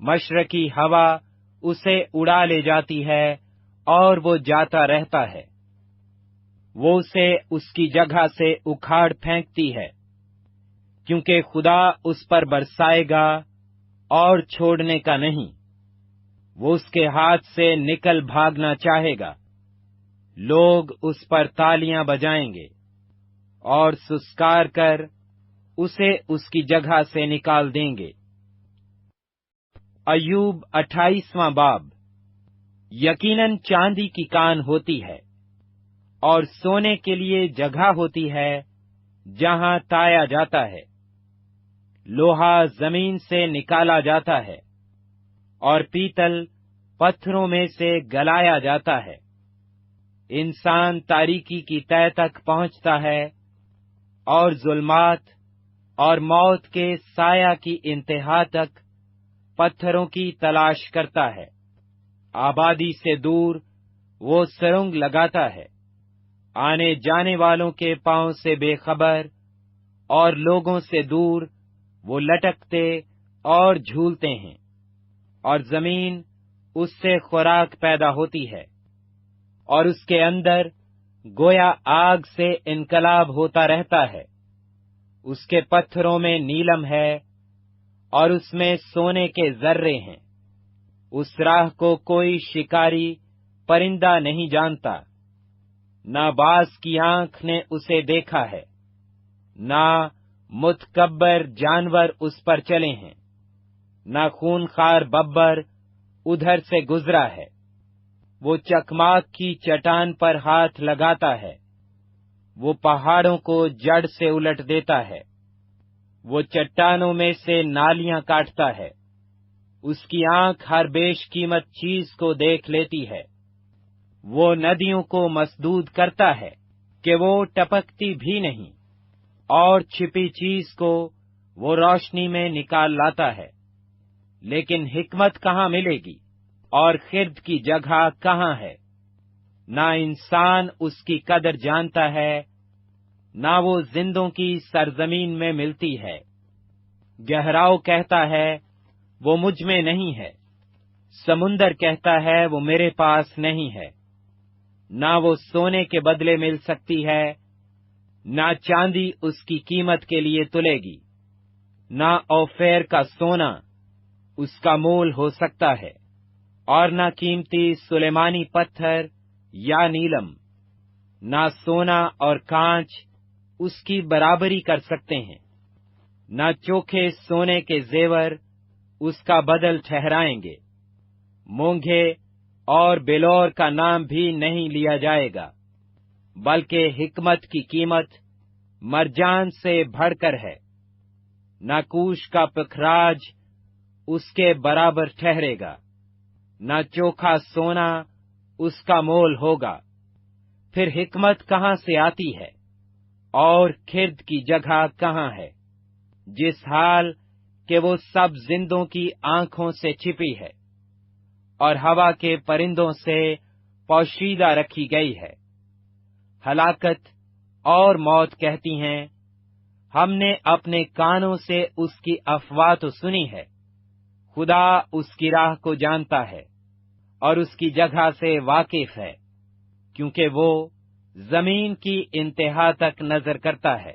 مشرقی ہوا اسے اڑا لے جاتی ہے اور وہ جاتا رہتا ہے۔ وہ اسے اس کی جگہ سے اکھاڑ پھینکتی ہے، کیونکہ خدا اس پر برسائے گا اور چھوڑنے کا نہیں۔ وہ اس کے ہاتھ سے نکل بھاگنا چاہے گا۔ لوگ اس پر تالیاں بجائیں گے اور سسکار کر اسے اس کی جگہ سے نکال دیں گے۔ ایوب 28واں باب۔ یقیناً چاندی کی کان ہوتی ہے اور سونے کے لیے جگہ ہوتی ہے جہاں تایا جاتا ہے۔ لوہا زمین سے نکالا جاتا ہے اور پیتل پتھروں میں سے گلایا جاتا ہے۔ انسان تاریکی کی تہہ تک پہنچتا ہے اور ظلمات اور موت کے سایہ کی انتہا تک پتھروں کی تلاش کرتا ہے۔ آبادی سے دور وہ سرنگ لگاتا ہے، آنے جانے والوں کے پاؤں سے بے خبر، اور لوگوں سے دور وہ لٹکتے اور جھولتے ہیں، اور زمین اس سے خوراک پیدا ہوتی ہے، اور اس کے اندر گویا آگ سے انقلاب ہوتا رہتا ہے۔ اس کے پتھروں میں نیلم ہے اور اس میں سونے کے ذرے ہیں۔ اس راہ کو کوئی شکاری پرندہ نہیں جانتا، نہ باز کی آنکھ نے اسے دیکھا ہے، نہ متکبر جانور اس پر چلے ہیں، نہ خونخوار ببر ادھر سے گزرا ہے۔ وہ چکماک کی چٹان پر ہاتھ لگاتا ہے، وہ پہاڑوں کو جڑ سے الٹ دیتا ہے۔ وہ چٹانوں میں سے نالیاں کاٹتا ہے، اس کی آنکھ ہر بیش قیمت چیز کو دیکھ لیتی ہے۔ وہ ندیوں کو مسدود کرتا ہے کہ وہ ٹپکتی بھی نہیں، اور چھپی چیز کو وہ روشنی میں نکال لاتا ہے۔ لیکن حکمت کہاں ملے گی اور خرد کی جگہ کہاں ہے؟ نہ انسان اس کی قدر جانتا ہے، نہ وہ زندوں کی سرزمین میں ملتی ہے۔ گہراؤ کہتا ہے وہ مجھ میں نہیں ہے، سمندر کہتا ہے وہ میرے پاس نہیں ہے۔ نہ وہ سونے کے بدلے مل سکتی ہے، نہ چاندی اس کی قیمت کے لیے تلے گی، نہ اوفیر کا سونا اس کا مول ہو سکتا ہے، اور نہ قیمتی سلیمانی پتھر یا نیلم، نہ سونا اور کانچ اس کی برابری کر سکتے ہیں، نہ چوکھے سونے کے زیور اس کا بدل ٹھہرائیں گے۔ مونگے اور بلور کا نام بھی نہیں لیا جائے گا، بلکہ حکمت کی قیمت مرجان سے بڑھ کر ہے۔ نہ کوش کا پکھراج اس کے برابر ٹھہرے گا، نہ چوکھا سونا اس کا مول ہوگا۔ پھر حکمت کہاں سے آتی ہے اور خرد کی جگہ کہاں ہے، جس حال کہ وہ سب زندوں کی آنکھوں سے چھپی ہے اور ہوا کے پرندوں سے پوشیدہ رکھی گئی ہے۔ ہلاکت اور موت کہتی ہیں، ہم نے اپنے کانوں سے اس کی افواہ تو سنی ہے۔ خدا اس کی راہ کو جانتا ہے اور اس کی جگہ سے واقف ہے، کیونکہ وہ زمین کی انتہا تک نظر کرتا ہے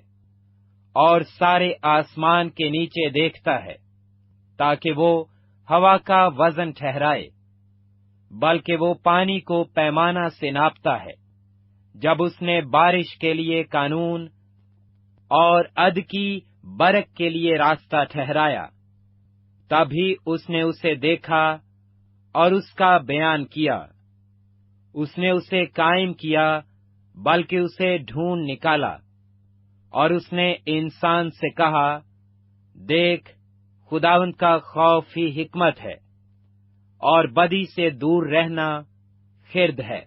اور سارے آسمان کے نیچے دیکھتا ہے، تاکہ وہ ہوا کا وزن ٹھہرائے۔ بلکہ وہ پانی کو پیمانہ سے ناپتا ہے۔ جب اس نے بارش کے لیے قانون اور عد کی برک کے لیے راستہ ٹھہرایا، تبھی اس نے اسے دیکھا اور اس کا بیان کیا۔ اس نے اسے قائم کیا، بلکہ اسے ڈھونڈ نکالا۔ اور اس نے انسان سے کہا، دیکھ، خداوند کا خوف ہی حکمت ہے، اور بدی سے دور رہنا خرد ہے۔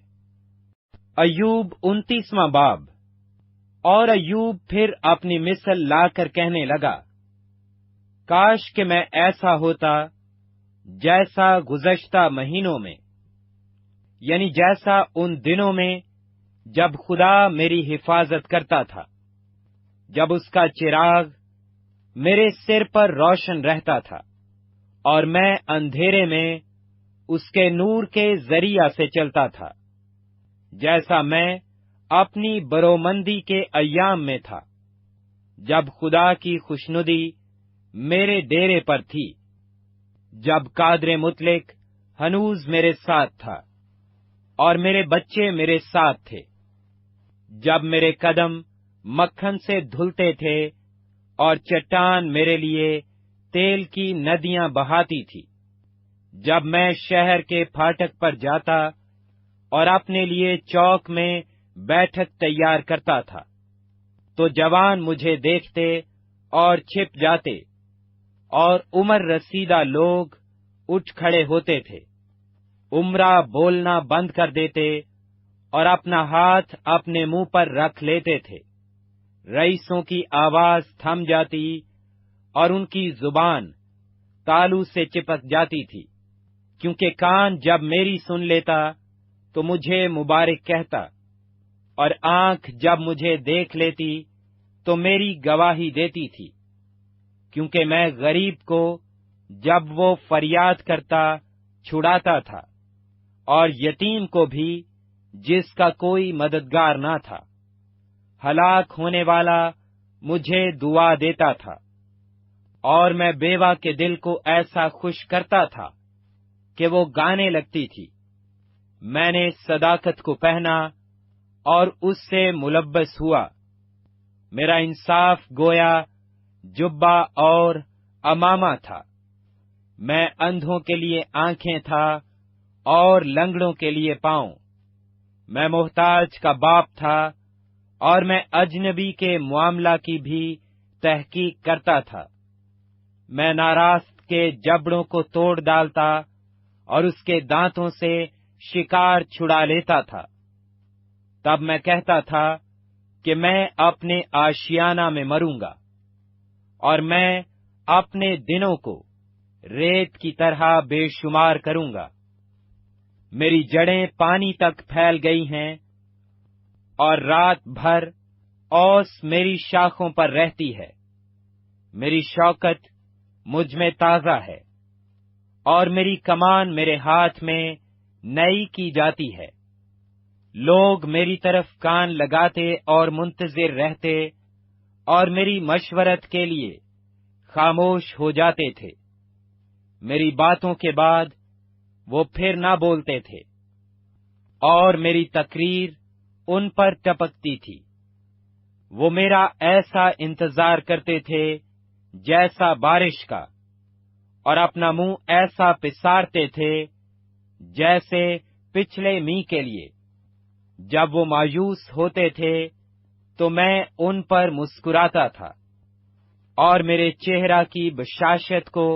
ایوب 29واں باب۔ اور ایوب پھر اپنی مثل لا کر کہنے لگا، کاش کہ میں ایسا ہوتا جیسا گزشتہ مہینوں میں، یعنی جیسا ان دنوں میں جب خدا میری حفاظت کرتا تھا، جب اس کا چراغ میرے سر پر روشن رہتا تھا اور میں اندھیرے میں اس کے نور کے ذریعہ سے چلتا تھا، جیسا میں اپنی برومندی کے ایام میں تھا، جب خدا کی خوشنودی میرے ڈیرے پر تھی، جب قادر مطلق ہنوز میرے ساتھ تھا اور میرے بچے میرے ساتھ تھے، جب میرے قدم مکھن سے دھلتے تھے اور چٹان میرے لیے تیل کی ندیاں بہاتی تھی، جب میں شہر کے پھاٹک پر جاتا اور اپنے لیے چوک میں بیٹھک تیار کرتا تھا، تو جوان مجھے دیکھتے اور چھپ جاتے، اور عمر رسیدہ لوگ اٹھ کھڑے ہوتے تھے، عمرہ بولنا بند کر دیتے اور اپنا ہاتھ اپنے منہ پر رکھ لیتے تھے، رئیسوں کی آواز تھم جاتی اور ان کی زبان تالو سے چپک جاتی تھی، کیونکہ کان جب میری سن لیتا تو مجھے مبارک کہتا، اور آنکھ جب مجھے دیکھ لیتی تو میری گواہی دیتی تھی، کیونکہ میں غریب کو جب وہ فریاد کرتا چھڑاتا تھا، اور یتیم کو بھی جس کا کوئی مددگار نہ تھا۔ ہلاک ہونے والا مجھے دعا دیتا تھا، اور میں بیوہ کے دل کو ایسا خوش کرتا تھا کہ وہ گانے لگتی تھی۔ میں نے صداقت کو پہنا اور اس سے ملبس ہوا، میرا انصاف گویا جبہ اور امامہ تھا، میں اندھوں کے لیے آنکھیں تھا اور لنگڑوں کے لیے پاؤں، میں محتاج کا باپ تھا اور میں اجنبی کے معاملہ کی بھی تحقیق کرتا تھا، میں ناراست کے جبڑوں کو توڑ ڈالتا اور اس کے دانتوں سے شکار چھڑا لیتا تھا۔ تب میں کہتا تھا کہ میں اپنے آشیانہ میں مروں گا، اور میں اپنے دنوں کو ریت کی طرح بے شمار کروں گا۔ میری جڑیں پانی تک پھیل گئی ہیں، اور رات بھر اوس میری شاخوں پر رہتی ہے۔ میری شوکت مجھ میں تازہ ہے، اور میری کمان میرے ہاتھ میں نئی کی جاتی ہے۔ لوگ میری طرف کان لگاتے اور منتظر رہتے، اور میری مشورت کے لیے خاموش ہو جاتے تھے۔ میری باتوں کے بعد وہ پھر نہ بولتے تھے، اور میری تقریر ان پر ٹپکتی تھی۔ وہ میرا ایسا انتظار کرتے تھے جیسا بارش کا، اور اپنا منہ ایسا پسارتے تھے جیسے پچھلے می کے لیے۔ جب وہ مایوس ہوتے تھے تو میں ان پر مسکراتا تھا، اور میرے چہرہ کی بشاشت کو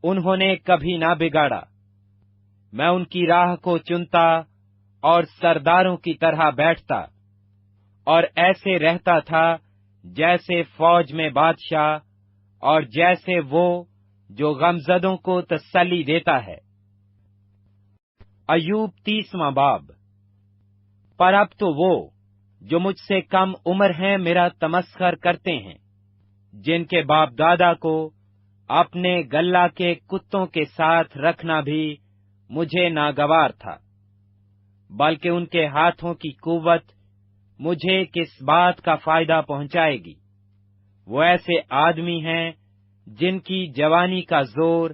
انہوں نے کبھی نہ بگاڑا۔ میں ان کی راہ کو چنتا اور سرداروں کی طرح بیٹھتا، اور ایسے رہتا تھا جیسے فوج میں بادشاہ، اور جیسے وہ جو غمزدوں کو تسلی دیتا ہے۔ ایوب 30واں باب۔ پر اب تو وہ جو مجھ سے کم عمر ہیں میرا تمسخر کرتے ہیں، جن کے باپ دادا کو اپنے گلہ کے کتوں کے ساتھ رکھنا بھی مجھے ناگوار تھا، بلکہ ان کے ہاتھوں کی قوت مجھے کس بات کا فائدہ پہنچائے گی؟ وہ ایسے آدمی ہیں جن کی جوانی کا زور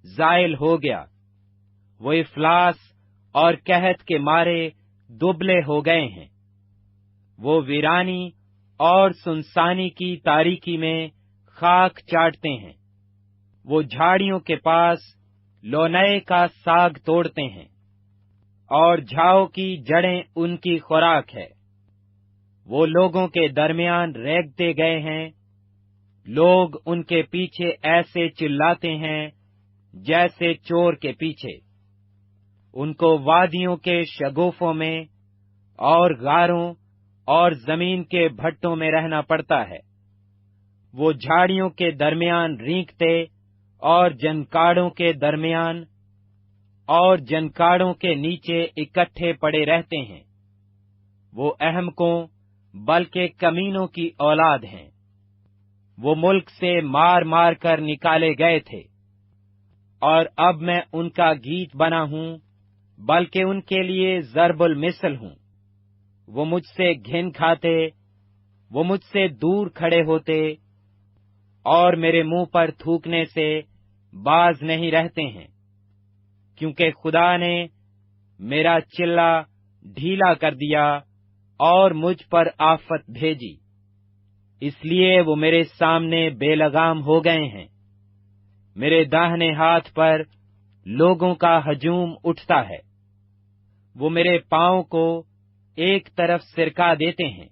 زائل ہو گیا، وہ افلاس اور قحط کے مارے دبلے ہو گئے ہیں۔ وہ ویرانی اور سنسانی کی تاریکی میں خاک چاٹتے ہیں، وہ جھاڑیوں کے پاس لونئے کا ساگ توڑتے ہیں، اور جھاؤ کی جڑیں ان کی خوراک ہے۔ وہ لوگوں کے درمیان رینگتے گئے ہیں، لوگ ان کے پیچھے ایسے چلاتے ہیں جیسے چور کے پیچھے۔ ان کو وادیوں کے شگوفوں میں اور غاروں اور زمین کے بھٹوں میں رہنا پڑتا ہے۔ وہ جھاڑیوں کے درمیان رینگتے اور جنکاڑوں کے درمیان اور جنکاڑوں کے نیچے اکٹھے پڑے رہتے ہیں۔ وہ احمقوں بلکہ کمینوں کی اولاد ہیں، وہ ملک سے مار مار کر نکالے گئے تھے، اور اب میں ان کا گیت بنا ہوں، بلکہ ان کے لیے ضرب المثل ہوں۔ وہ مجھ سے گھن کھاتے، وہ مجھ سے دور کھڑے ہوتے، اور میرے منہ پر تھوکنے سے باز نہیں رہتے ہیں، کیونکہ خدا نے میرا چلہ ڈھیلا کر دیا اور مجھ پر آفت بھیجی، اس لیے وہ میرے سامنے بے لگام ہو گئے ہیں۔ میرے داہنے ہاتھ پر لوگوں کا ہجوم اٹھتا ہے، وہ میرے پاؤں کو ایک طرف سرکا دیتے ہیں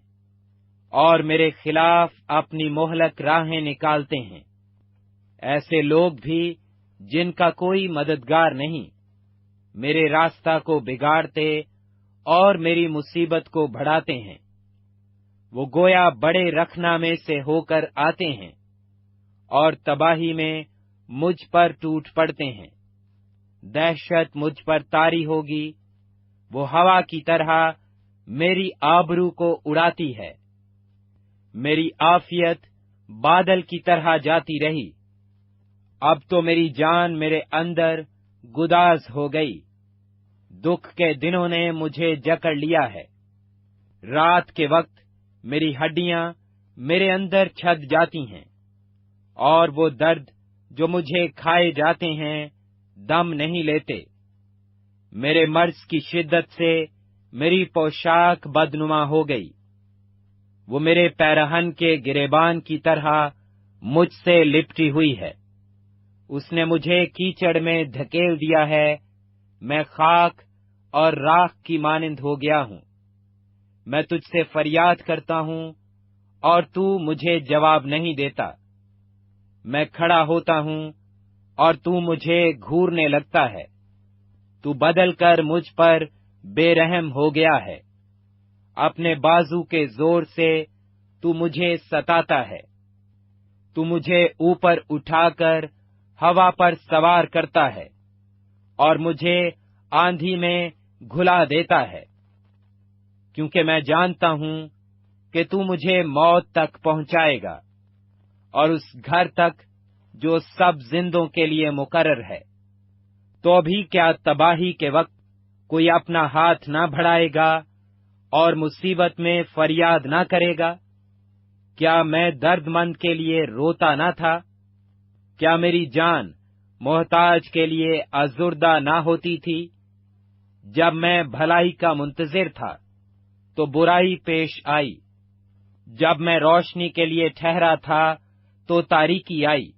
اور میرے خلاف اپنی مہلک راہیں نکالتے ہیں۔ ایسے لوگ بھی جن کا کوئی مددگار نہیں، میرے راستہ کو بگاڑتے اور میری مصیبت کو بڑھاتے ہیں۔ وہ گویا بڑے رکھنامے سے ہو کر آتے ہیں اور تباہی میں مجھ پر ٹوٹ پڑتے ہیں۔ دہشت مجھ پر طاری ہوگی، وہ ہوا کی طرح میری آبرو کو اڑاتی ہے۔ میری عافیت بادل کی طرح جاتی رہی، اب تو میری جان میرے اندر گداز ہو گئی۔ دکھ کے دنوں نے مجھے جکڑ لیا ہے، رات کے وقت میری ہڈیاں میرے اندر چھد جاتی ہیں، اور وہ درد جو مجھے کھائے جاتے ہیں دم نہیں لیتے۔ میرے مرض کی شدت سے میری پوشاک بدنما ہو گئی، وہ میرے پیرہن کے گریبان کی طرح مجھ سے لپٹی ہوئی ہے۔ اس نے مجھے کیچڑ میں دھکیل دیا ہے، میں خاک اور راکھ کی مانند ہو گیا ہوں۔ میں تجھ سے فریاد کرتا ہوں اور تو مجھے جواب نہیں دیتا۔ میں کھڑا ہوتا ہوں اور تو مجھے گھورنے لگتا ہے۔ تو بدل کر مجھ پر بے رحم ہو گیا ہے، اپنے بازو کے زور سے تو مجھے ستاتا ہے۔ تو مجھے اوپر اٹھا کر ہوا پر سوار کرتا ہے اور مجھے آندھی میں گھلا دیتا ہے، کیونکہ میں جانتا ہوں کہ تو مجھے موت تک پہنچائے گا اور اس گھر تک جو سب زندوں کے لیے مقرر ہے۔ تو ابھی کیا تباہی کے وقت کوئی اپنا ہاتھ نہ بڑھائے گا اور مصیبت میں فریاد نہ کرے گا؟ کیا میں درد مند کے لیے روتا نہ تھا؟ کیا میری جان محتاج کے لیے ازردہ نہ ہوتی تھی؟ جب میں بھلائی کا منتظر تھا تو برائی پیش آئی، جب میں روشنی کے لیے ٹھہرا تھا تو تاریکی آئی۔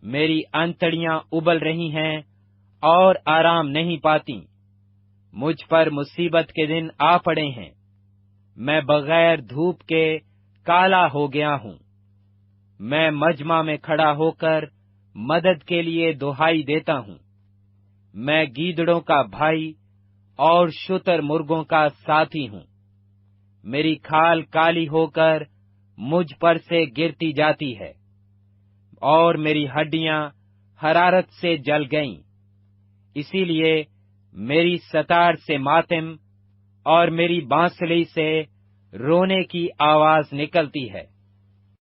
میری انتڑیاں ابل رہی ہیں اور آرام نہیں پاتی، مجھ پر مصیبت کے دن آ پڑے ہیں، میں بغیر دھوپ کے کالا ہو گیا ہوں۔ میں مجمع میں کھڑا ہو کر مدد کے لیے دہائی دیتا ہوں۔ میں گیدڑوں کا بھائی اور شتر مرغوں کا ساتھی ہوں۔ میری کھال کالی ہو کر مجھ پر سے گرتی جاتی ہے اور میری ہڈیاں حرارت سے جل گئیں، اسی لیے میری ستار سے ماتم اور میری بانسلی سے رونے کی آواز نکلتی ہے۔